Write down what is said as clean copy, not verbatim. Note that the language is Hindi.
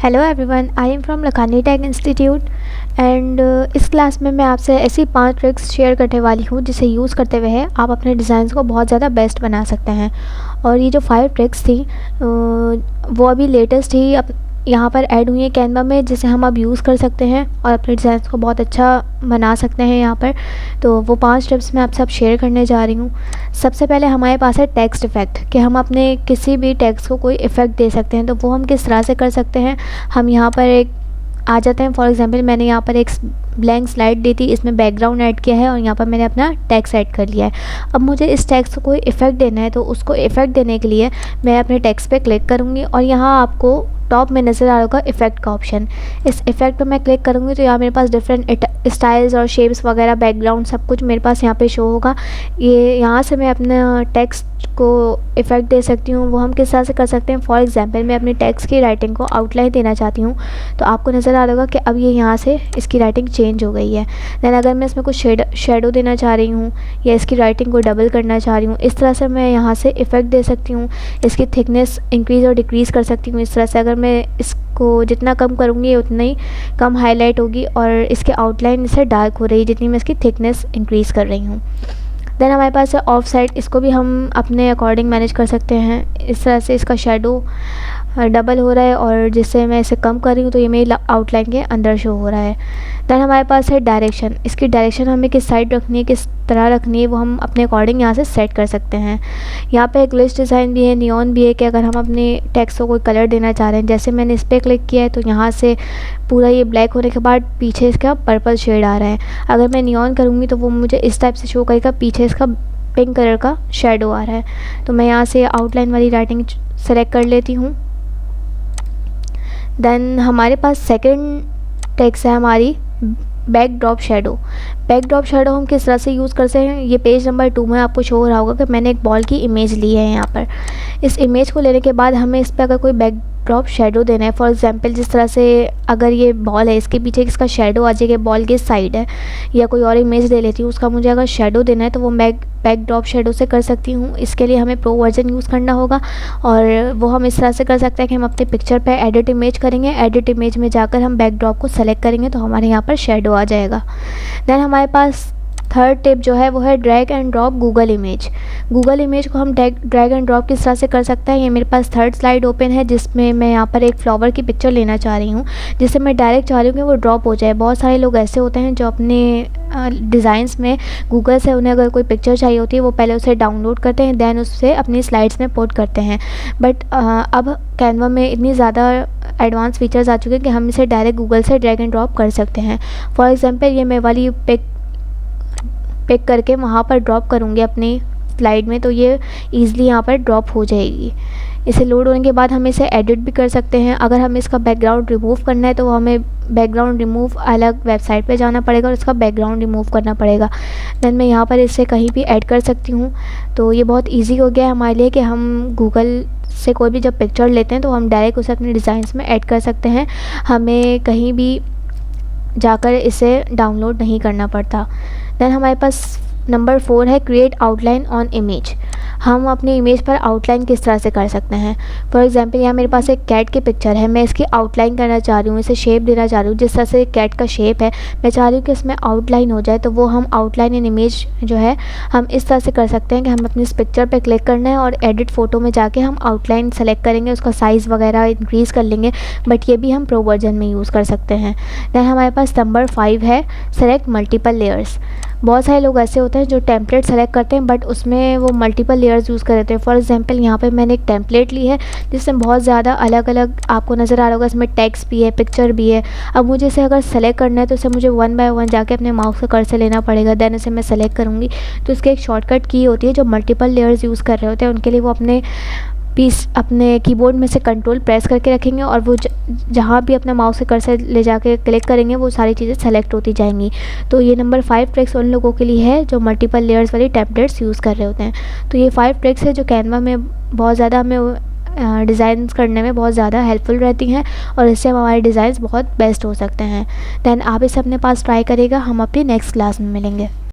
Hello everyone, I am from Lakhani tech institute and इस क्लास में मैं आपसे ऐसी 5 ट्रिक्स शेयर करने वाली हूँ जिसे यूज़ करते हुए आप अपने डिज़ाइंस को बहुत ज़्यादा बेस्ट बना सकते हैं। और ये जो 5 ट्रिक्स थी वो अभी लेटेस्ट ही अब यहाँ पर ऐड हुई है कैनवा में, जिसे हम अब यूज़ कर सकते हैं और अपने डिज़ाइंस को बहुत अच्छा बना सकते हैं यहाँ पर। तो वो 5 टिप्स मैं आपसे अब शेयर करने जा रही हूँ। सबसे पहले हमारे पास है टेक्स्ट इफ़ेक्ट, कि हम अपने किसी भी टेक्स्ट को कोई इफ़ेक्ट दे सकते हैं। तो वो हम किस तरह से कर सकते हैं, हम यहाँ पर एक आ जाते हैं। फॉर एग्जांपल मैंने यहाँ पर एक ब्लैंक स्लाइड दी थी, इसमें बैकग्राउंड ऐड किया है और यहाँ पर मैंने अपना टेक्स्ट ऐड कर लिया है। अब मुझे इस टेक्स्ट को कोई इफ़ेक्ट देना है, तो उसको इफ़ेक्ट देने के लिए मैं अपने टेक्स्ट पे क्लिक करूँगी और यहाँ आपको टॉप में नज़र आ रहा होगा इफ़ेक्ट का ऑप्शन। इस इफ़ेक्ट पे मैं क्लिक करूँगी तो यहाँ मेरे पास डिफरेंट स्टाइल्स और शेप्स वगैरह, बैकग्राउंड सब कुछ मेरे पास यहाँ पे शो होगा। ये यहाँ से मैं अपना टेक्स्ट को इफ़ेक्ट दे सकती हूँ। वो हम किस तरह से कर सकते हैं, फॉर एग्जांपल मैं अपनी टेक्स्ट की राइटिंग को आउटलाइन देना चाहती हूँ, तो आपको नज़र आ रहा होगा कि अब ये यहाँ से इसकी राइटिंग चेंज हो गई है। दैन अगर मैं इसमें कुछ शेडो देना चाह रही हूँ या इसकी राइटिंग को डबल करना चाह रही हूँ, इस तरह से मैं यहाँ से इफ़ेक्ट दे सकती हूँ। इसकी थिकनेस इंक्रीज़ और डिक्रीज़ कर सकती हूँ। इस तरह से अगर मैं इसको जितना कम करूँगी उतना ही कम हाईलाइट होगी और इसके आउटलाइन इससे डार्क हो रही है जितनी मैं इसकी थिकनेस इंक्रीज़ कर रही हूँ। देन हमारे पास है ऑफ साइड, इसको भी हम अपने अकॉर्डिंग मैनेज कर सकते हैं। इस तरह से इसका शेडो डबल हो रहा है और जिससे मैं इसे कम कर रही हूँ तो ये मेरी आउटलाइन के अंदर शो हो रहा है। देन हमारे पास है डायरेक्शन, इसकी डायरेक्शन हमें किस साइड रखनी है, किस तरह रखनी है, वो हम अपने अकॉर्डिंग यहाँ से सेट कर सकते हैं। यहाँ पे एक ग्लिच डिज़ाइन भी है, नियॉन भी है, कि अगर हम अपने टेक्स्ट को कोई कलर देना चाह रहे हैं, जैसे मैंने इस पर क्लिक किया है तो यहाँ से पूरा ये ब्लैक होने के बाद पीछे इसका पर्पल शेड आ रहा है। अगर मैं नियॉन करूँगी तो वो मुझे इस टाइप से शो करेगा, पीछे इसका पिंक कलर का शेडो आ रहा है। तो मैं यहाँ से आउटलाइन वाली राइटिंग सेलेक्ट कर लेती हूँ। देन हमारे पास सेकंड टेक्स्ट है हमारी बैकड्रॉप शेडो। बैकड्रॉप शेडो हम किस तरह से यूज़ करते हैं, ये पेज नंबर 2 में आपको शो हो रहा होगा कि मैंने एक बॉल की इमेज ली है। यहाँ पर इस इमेज को लेने के बाद हमें इस पर अगर कोई बैकड्रॉप शेडो देना है, फॉर एग्जांपल जिस तरह से अगर ये बॉल है, इसके पीछे इसका शेडो आ जाएगा, बॉल की साइड है, या कोई और इमेज ले लेती हूँ, उसका मुझे अगर शेडो देना है तो वो बैकड्रॉप शेडो से कर सकती हूँ। इसके लिए हमें प्रो वर्जन यूज़ करना होगा और वो हम इस तरह से कर सकते हैं कि हम अपने पिक्चर पे एडिट इमेज करेंगे, एडिट इमेज में जाकर हम बैकड्रॉप को सेलेक्ट करेंगे तो हमारे यहाँ पर शेडो आ जाएगा। देन हमारे पास थर्ड टिप जो है वो है drag and drop Google image. Google image को हम ड्रैग एंड ड्रॉप किस तरह से कर सकते हैं, ये मेरे पास थर्ड स्लाइड ओपन है जिसमें मैं यहाँ पर एक फ्लावर की पिक्चर लेना चाह रही हूँ, जिससे मैं डायरेक्ट चाह रही हूँ कि वो ड्रॉप हो जाए। बहुत सारे लोग ऐसे होते हैं जो अपने डिज़ाइंस में गूगल से उन्हें अगर कोई पिक्चर चाहिए होती है वो पहले उसे डाउनलोड करते हैं, दैन उससे अपनी स्लाइड्स में पोस्ट करते हैं। बट अब कैनवा में इतनी ज़्यादा एडवांस फीचर्स आ चुके हैं कि हम इसे डायरेक्ट गूगल से ड्रैग एंड ड्रॉप कर सकते हैं। फॉर एग्जांपल ये मैं वाली पिक करके वहाँ पर ड्रॉप करूँगी अपनी स्लाइड में, तो ये ईज़िली यहाँ पर ड्रॉप हो जाएगी। इसे लोड होने के बाद हम इसे एडिट भी कर सकते हैं। अगर हमें इसका बैकग्राउंड रिमूव करना है तो हमें बैकग्राउंड रिमूव अलग वेबसाइट पे जाना पड़ेगा और इसका बैकग्राउंड रिमूव करना पड़ेगा। देन मैं यहाँ पर इसे कहीं भी ऐड कर सकती हूँ। तो ये बहुत ईजी हो गया है हमारे लिए कि हम गूगल से कोई भी जब पिक्चर लेते हैं तो हम डायरेक्ट उसे अपने डिज़ाइंस में ऐड कर सकते हैं, हमें कहीं भी जाकर इसे डाउनलोड नहीं करना पड़ता। देन हमारे पास नंबर 4 है क्रिएट आउटलाइन ऑन इमेज। हम अपने इमेज पर आउटलाइन किस तरह से कर सकते हैं। फॉर एग्जांपल यहाँ मेरे पास एक कैट की पिक्चर है, मैं इसकी आउटलाइन करना चाह रही हूँ, इसे शेप देना चाह रही हूँ। जिस तरह से कैट का शेप है मैं चाह रही हूँ कि इसमें आउटलाइन हो जाए, तो वो हम आउटलाइन इन इमेज जो है हम इस तरह से कर सकते हैं कि हम अपनी इस पिक्चर पर क्लिक करना है और एडिट फ़ोटो में जाके हम आउटलाइन सेलेक्ट करेंगे, उसका साइज़ वगैरह इंक्रीज़ कर लेंगे। बट ये भी हम प्रो वर्जन में यूज़ कर सकते हैं। दैन हमारे पास नंबर 5 है सेलेक्ट मल्टीपल लेयर्स। बहुत सारे लोग ऐसे होते हैं जो टेम्पलेट सेलेक्ट करते हैं बट उसमें वो मल्टीपल लेयर्स यूज़ कर देते हैं। फॉर एग्जांपल यहाँ पे मैंने एक टेम्पलेट ली है जिसमें बहुत ज़्यादा अलग अलग आपको नज़र आ रहा होगा, इसमें टेक्स्ट भी है, पिक्चर भी है। अब मुझे इसे अगर सेलेक्ट करना है तो इसे मुझे 1 बाय 1 जाके अपने माउस का कर्सर लेना पड़ेगा। देन इसे मैं सेलेक्ट करूँगी तो इसके एक शॉर्टकट की होती है। जो मल्टीपल लेयर्स यूज़ कर रहे होते हैं उनके लिए वो अपने कीबोर्ड में से कंट्रोल प्रेस करके रखेंगे और वो जहाँ भी अपना माउस से कर्सर ले जाके क्लिक करेंगे वो सारी चीज़ें सेलेक्ट होती जाएंगी। तो ये नंबर 5 ट्रिक्स उन लोगों के लिए है जो मल्टीपल लेयर्स वाली टेम्पलेट्स यूज़ कर रहे होते हैं। तो ये 5 ट्रिक्स है जो कैनवा में बहुत ज़्यादा हमें डिज़ाइंस करने में बहुत ज़्यादा हेल्पफुल रहती हैं और इससे हमारे डिज़ाइंस बहुत बेस्ट हो सकते हैं। दैन आप इसे अपने पास ट्राई करिएगा। हम अपनी नेक्स्ट क्लास में मिलेंगे।